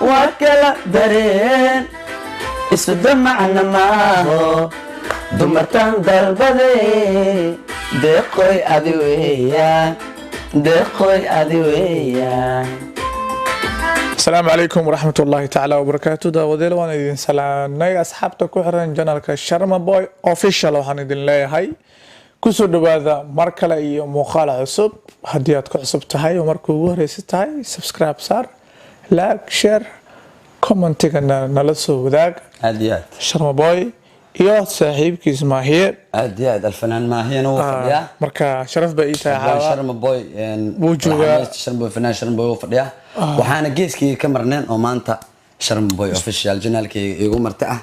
وكلا درين اسودم معنا معه دمرتان دربدي دقوي أدوية دقوي أدوية. السلام عليكم ورحمة الله تعالى وبركاته. داوديل وانا idin salaanay asxaabta ku xiran janalka Sharma Boy official waxaan idin leeyahay ku soo dhawaada mar kale iyo muuqaal cusub. Haddii aad ku cusub tahay oo markii ugu horeysa tahay subscribe saar, like, share, commentigana nala soo wadaag. عاديات Sharma Boy iyo saaxiibkiis Maahiye. عاديات الفنان ماهي أنا وفديا marka sharaf ba ii tahay شرم بوي وجوه شرم بوي فنان شرم بوي وفديا وحنا جيسكي كمرنين ومانتا شرم بوي official جنالكي يقوم مرتاح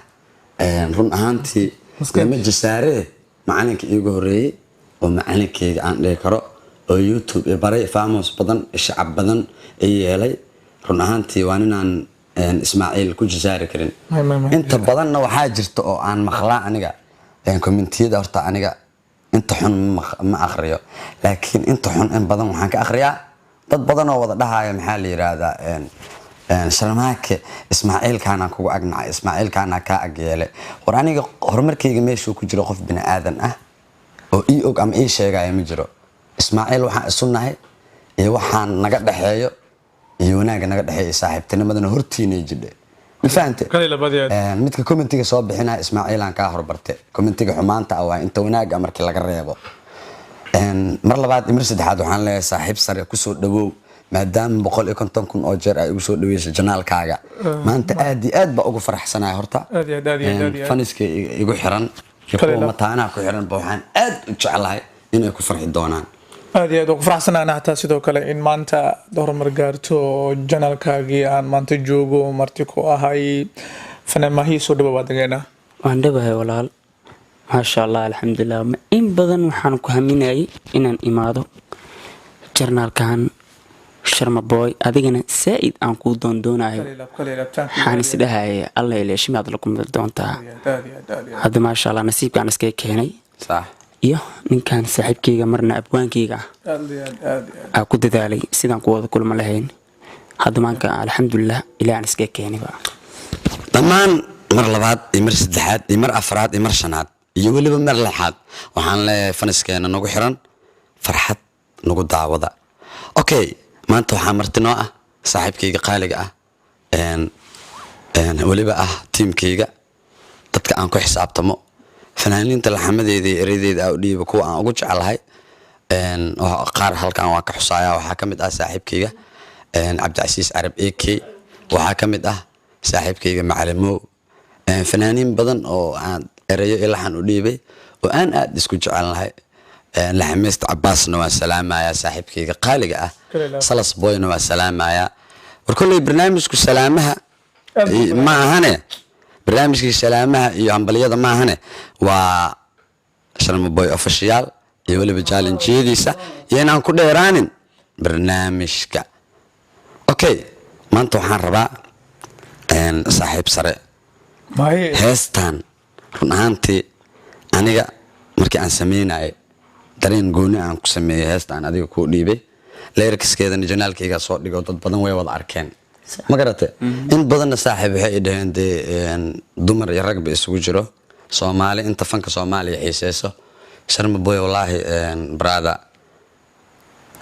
رون أهانتي لما جساره معناك يقولي ومعناك عن ذكره ويوتيوب بري فاموس بدن الشعب بدن يلي رون أهانتي وأنا إسماعيل كل جزائر كرين أنت بدن وحاجرت أو عن مخلاء أنيقا يعني كومنتي دارت أنيقا أنت حن ما أخريه لكن أنت حن إن بدن وحنك أخريه ضد بدن ووضعها يا محلي هذا إن سلامك إسماعيل كان أكو أجنع إسماعيل كان كأجيله وراني هرمركي جميش وكجرو خف بني آدم أو إيوك أم إيه شيء جاي مجرو إسماعيل وحن السنة هي وحن نقد حيو يوناك نقد حي صاحب تنمدنا هرتيني جدا فهمت كليلا بديت midka commentiga soo bixina Ismaaciil aan ka horbartay commentiga xumaanta ah waa inta wanaaga markii laga reebo mar labaad mar saddexaad waxaan leeyahay saaxiib sare ku soo dhawow maadaama 150,000 oo jeer ay ugu soo dhaweysay janaalkaaga maanta aad ba ugu faraxsanahay horta faniska igu xiran iyo mataana ku xiran waxaan aad u jeclahay inay ku farxi doonaan aad ugu faraxsanahay hataa sidoo kale in maanta horumar gaarto janaalkaagii aan maanta joogo marti ku ahay fanaan Maahiye soo dhawaadayna waan dhawahay walaal ma sha Allah alxamdulillah in badan waxaan ku haminayay inaan imaado janaalkan Sharma Boy adigana saaid aan ku doonayo waxaan isdhahay Allah ileeshimad la kuma doontaa hadda ma sha Allah nasiibkaan iska keenay صح iyo ninkan saaxiibkeyga marna abwaankeyga aad ku dadaalay sidaan ku wada kulma lahayn hadda maanka alxamdulillah ilaahan iska keenay ba dhamaan mar labaad iyo mar saddexaad iyo mar afraad iyo mar shanaad iyo waliba mar lixaad waxaan leeyahay faniskeena nagu xiran farxad nagu daawada okay maanta waxaa marti noo ah saaxiibkeyga qaaliga ah waliba ah tiimkeyga dadka aan ku xisaabtamo fanaaniinta laxamadeeda iyo eradeeda u dhiiba kuwa aan ugu jecelahay qaar halkan waa ka xusaaya waxaa ka mid ah saaxiibkeyga Cabdicasiis Carab AK waxaa ka mid ah saaxiibkeyga Macalimow fanaaniin badan oo aan erayo ilahan u dhiibay oo aan aad isku jecelahay laxamiista Cabbaasna waa salaamaya saaxiibkeyga qaaliga ah Salas Boyna waa salaamaya war kulay barnaamijku salaamaha ma ahane barnaamijkii salaamaha iyo ambaliyada ma ahane waa Sharma Boy official iyo waliba challenge-yadiisa iyo inaan ku dheeraanin barnaamijka okay maanta waxaan rabaa saaxiib sare Maahiye heestan run ahaantii aniga markii aan sameynay dareen gooni aan ku sameeyay heestan adiga ku dhiibay leerkiskeedana janaalkayga soo dhigo dad badan way wada arkeen ma garatay in badan saaxiib waxay dhaheen dumar iyo rag ba isugu jiro Soomaali inta fanka Soomaaliya xiiseeso Sharma Boy wallahi brother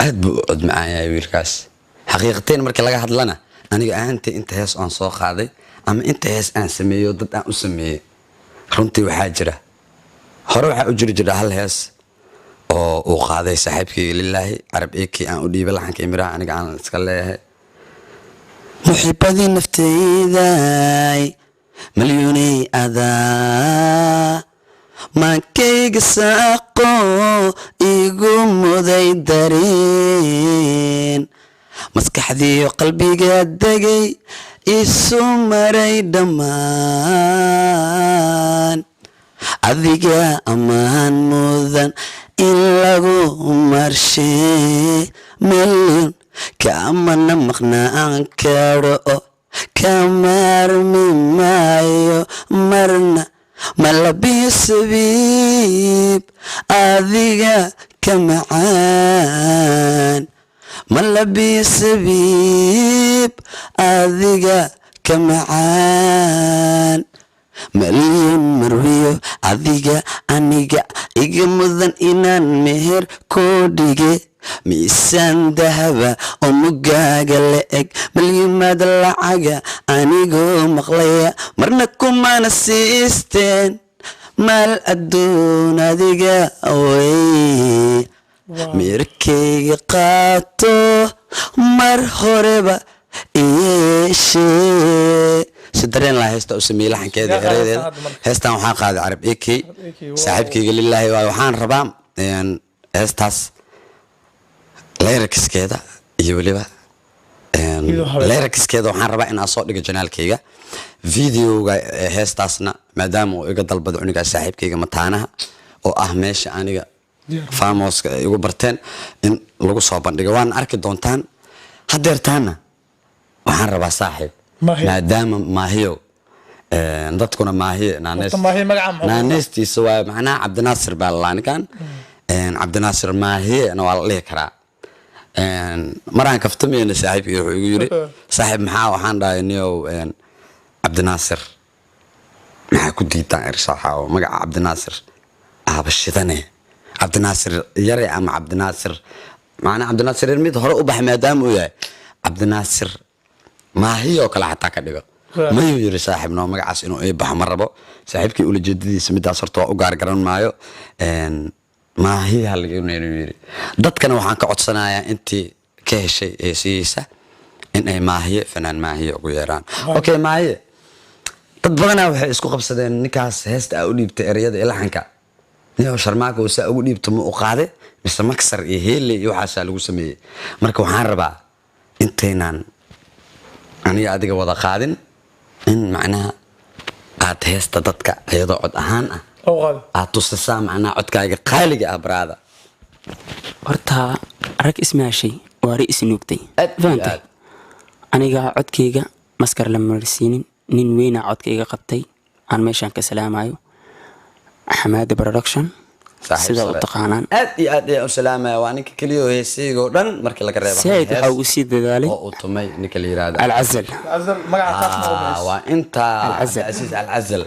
aad buu cod macaan wiilkaas xaqiiqateen markii laga hadlana aniga ahaantay inta hees aan soo qaaday ama inta hees aan sameeyo dad aan u sameeyay runtii waxaa jira hore waxaa u jira hal hees oo uu qaaday saaxiibkii Lillaahi Carab AK aan u dhiibay laxanka imiraha aniga aan iska leeyahay محبتي نفتيداي مليوني أذى ما كيك ساقو يقوم ذي دارين مسكحذي وقلبي قدقي يسمري دمان أذيقا أمان مذن إن لغو مرشي مليون كأمنا مقنع كارو كمارمي مايو مرنا ملبي سبيب أذيقا كمعان ملبي سبيب أذيقا كمعان مليون مرويو adiga aniga iga mudan inaan meher koo dhige miisaan dahaba oo mugaaga la eg malyimaad lacaga anigoo maqlaya marna kumana siisteen maal adduun adiga awey meerkayga qaato mar horeba yeeshee sidareen la heesta u sameeyay laxankeeda ereedeeda heestan waxaan qaaday carab AK saaxiibkayga lilaahi waxaan rabaa heestaas lyricskeeda iyo waliba lyricskeeda waxaan rabaa in aan soo dhigo janaalkayga videoga heestaasna maadaama uu iga dalbado uniga saaxiibkayga mataanaha oo ah meesha aniga famoska igu barteen in lagu soo bandhigo waan arki doontaan hadeertaana waxaan rabaa saaxiib maadaama maahiyo dadkuna maahiye naaneystiisa waa macnaha cabdinaasir baa lalaanikan cabdinaasir maahiye na waa la dhihi karaa maraan kaftamayna saaxiibkii wuxuu igu yiri saaxiib maxaa waxaan dhahay niyow cabdinaasir maxaa ku diitaan irsaaxa oo magaca cabdinaasir aabashidane cabdinaasir yare ama cabdinaasir macnaha cabdinaasir mid hore u baxay maadaama uu yahay cabdinaasir maahiyo kala xataa ka dhigo mayuu yiri saaxiibno magacaas inuu ay baxo ma rabo saaxiibkii ula jeedadiisa midaas horta waa u gaar garan maayo maahiya laga yiri dadkana waxaan ka codsanayaa intii ka heshay heesiisa in ay maahiye fanaan maahiye ugu yeeraan okay maahiye dad badan waxay isku qabsadeen ninkaas heesta u dhiibtay ereyada ilaxanka niyo sharmaaka oo saa ugu dhiibto ma u qaade mise maksar iyo heelay iyo waxa lagu sameeyay marka waxaan rabaa inteenan aniga adiga wada qaadin in macnaha aad heesta dadka ayadoo cod ahaan ah aad tusisaa macnaha codkaaga qaaliga ah brada horta rag ismaashay waari isnuugtay faantay aniga codkayga maskar la marsiinin nin weyna codkayga qabtay aan meeshan ka salaamayo xamaada production sida u taqaanaan aad iyo aad u salaamaya waa ninka kaliya heesiga dhan markii laga reebo said waxa uu sii dadaalay oo tumay ninka la yiraahdo alcazal magaca waa inta Aziz Alcazal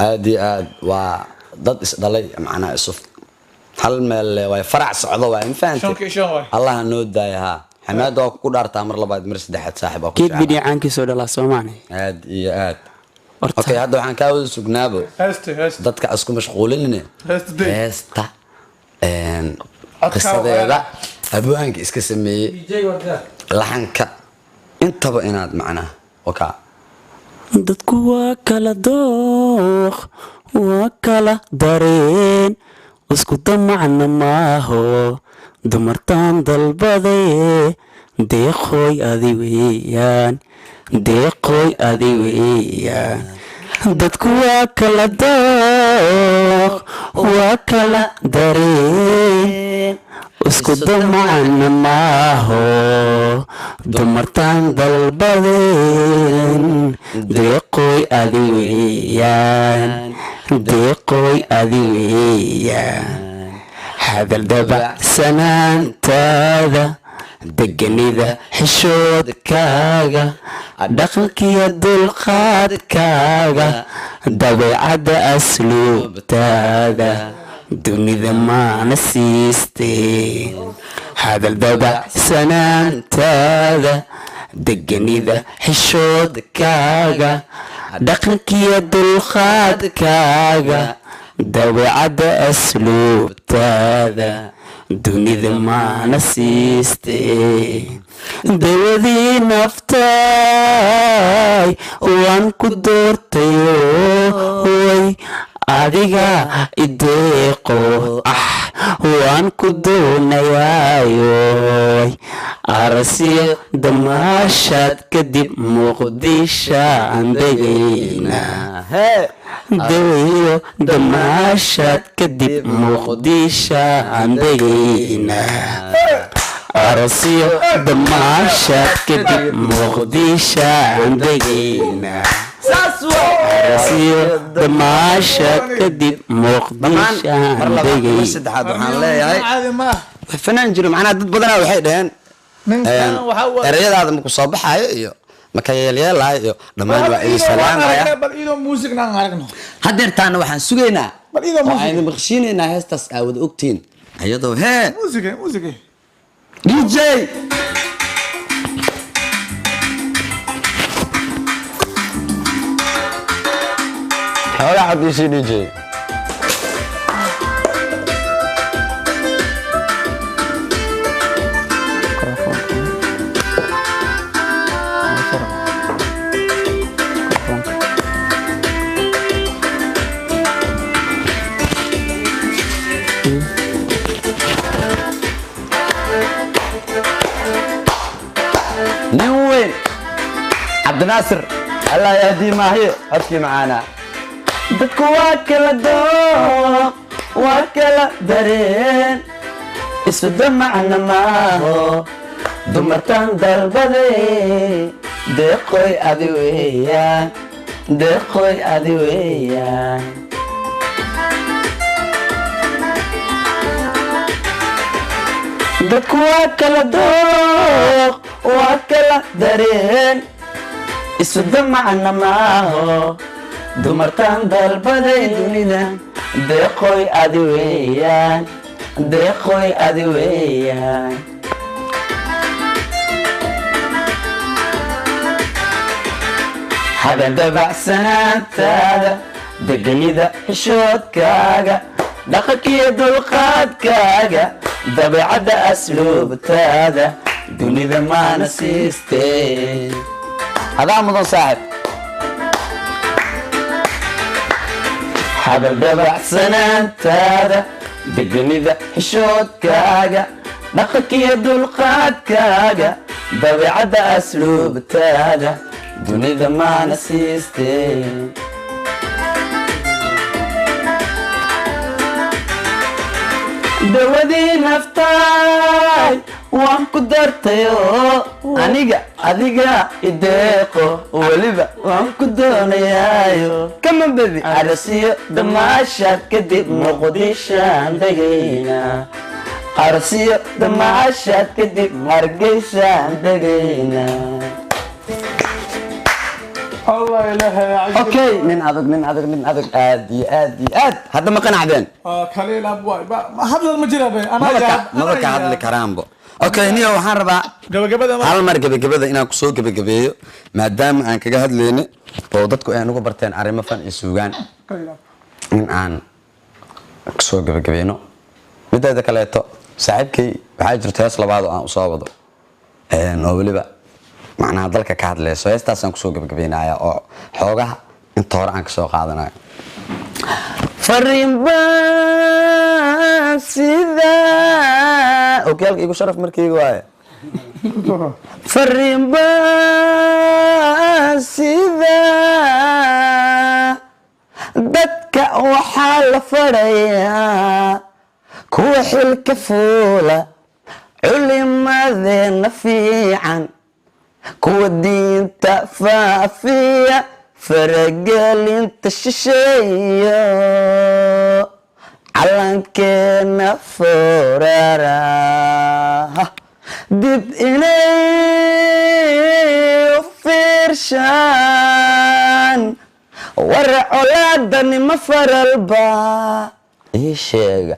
aad iyo aad waa dad isdhalay macnaha isuf hal meel way farac socdo waa in faantay Allah noo daayaha xamaada oo ku dhaartaa mar labaad mar saddexaad saaxiib oo kid bidi aankiisoo dhala Soomaali aad iyo aad okay hadda waxaan ka wada sugnaabo dadka isku mashquulinina heesta qisadeeda abwaanka iska sameeyay laxanka intaba inaad macnaha oka dadku waa kala dooq waa kala dareen isku damacna maaho dumartaan dalbaday deeqooy adi weeyaan deeqooy adi weeyaan dadku waa kala dooq waa kala dareen isku damacna maaho dumartaan dalbadeen deeqooy adi weeyaan deeqooy adi weeyaan hadal dabacsanaantaada deganida xishoodkaaga dhaqankiyo dulqaadkaaga dabeecadda asluubtaada dunida maana siistee hadal dabacsanaantaada deganida xishoodkaaga dhaqankiyo dulqaadkaaga dabeecadda asluubtaada dunida maana siistee dawadii naftay waan ku doortayo way adiga ideeqo waan ku doonayaayo arasiyo damaashaad kadib muqdisho aan degayna dawayo damaashaad kadib muqdisho aan degayna arasiyo damaashaad kadib muqdisho aan degayna arasiyo damaashaad kadib muqdisho aan degayna saddexaad waxaan leeyahay fanaan jiro macnaha dad badanaa waxay dhaheen erayadaada ma ku soo baxaayo iyo marka yeelyeelahay iyo dhammaan waa idin salaamaya bal ido music naan aragno hadeertaana waxaan sugaynaa bal ido music waxaan maqshiinaynaa heestaas aawad ogtiin ayadoo hee music DJ حوالي حد يصير دي جي نوين عبد الناصر الله يهدي ما هي ابكي معانا dadku waa kala dooq waa kala dareen isu damacna maaho dumartan dalbaday deeqoy adi weeyaan deeqoy adi weeyaan dadku waa kala dooq waa kala dareen isu damacna maaho dumartan dalbaday dunida deeqoy adi weeyaan deeqoy adi weeyaan hadan dabacsanaantaada deganida xishoodkaaga dhaqankiyo dulqaadkaaga dabeecadda asluubtaada dunida maana siistee adaa mudan saaxib hadan dabacsanaantaada deganida xishoodkaaga dhaqankiyo dulqaadkaaga dabeecadda asluubtaada dunida maana siistee dawadii naftaay waan ku dartayo aniga adiga ideeqo weliba waan ku doonayaayo kama bedi arasiyo damaashaad kadib muqdishaan degayna arasiyo damaashaad kadib hargeysaan degayna الله إلهي عجيب اوكي من عدد aad iyo aad hadda ma qanacdeen كليل أبوي ما هذا المجرى بين أنا maba ka hadli karaanbo okay niyo waxaan rabaa gabagabada hal mar gabagabada inaan ku soo gabagabeeyo maadaama aan kaga hadlayno oo dadku ay ugu barteen arrimo fan iyo suugaan in aan ku soo gabagabeeno mideeda kaleeto saaxiibkay waxaa jirta hees labaad oo aan u soo wado oo waliba macnaha dalka ka hadlayso heestaasaan kusoo gabagabeynaya oo xoogaha inta hore aan kasoo qaadanayo fariin baan sida okaalka igu sharaf markayga waaye fariin baan sida dadka waxaa la fadhayaa kuwa xilka fuula culimadeena fiican kuwa diinta faafiya faragelinta shisheeyo calankeena foorara dib inay u fiirshaan war colaadani ma faralba ii sheega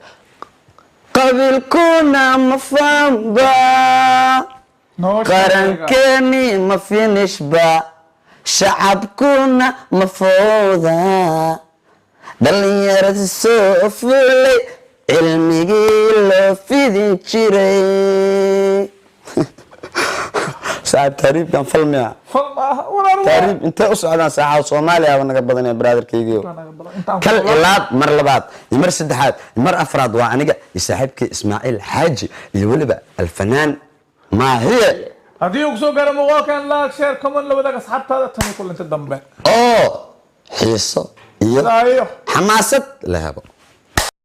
qabiilkuna ma faanba qarankeeni ma finishba shacabkuna ma fowda dhalinyarada soo fulay cilmigii loo fidin jiray saaxiib taariibkan falmiya taariib intee u socdaan saaxaad Soomaaliya waa naga badan ee brotherkaygiyo kal ilaad mar labaad mar saddexaad mar afraad waa aniga saaxiibkii Ismaaciil Xaaji iyo waliba alfanaan ما هي هذه يقصو قال مواكن لا شير كمان لو بدك اصحاب هذا تاني كل انت الدنبه حيصه حماسه لهبه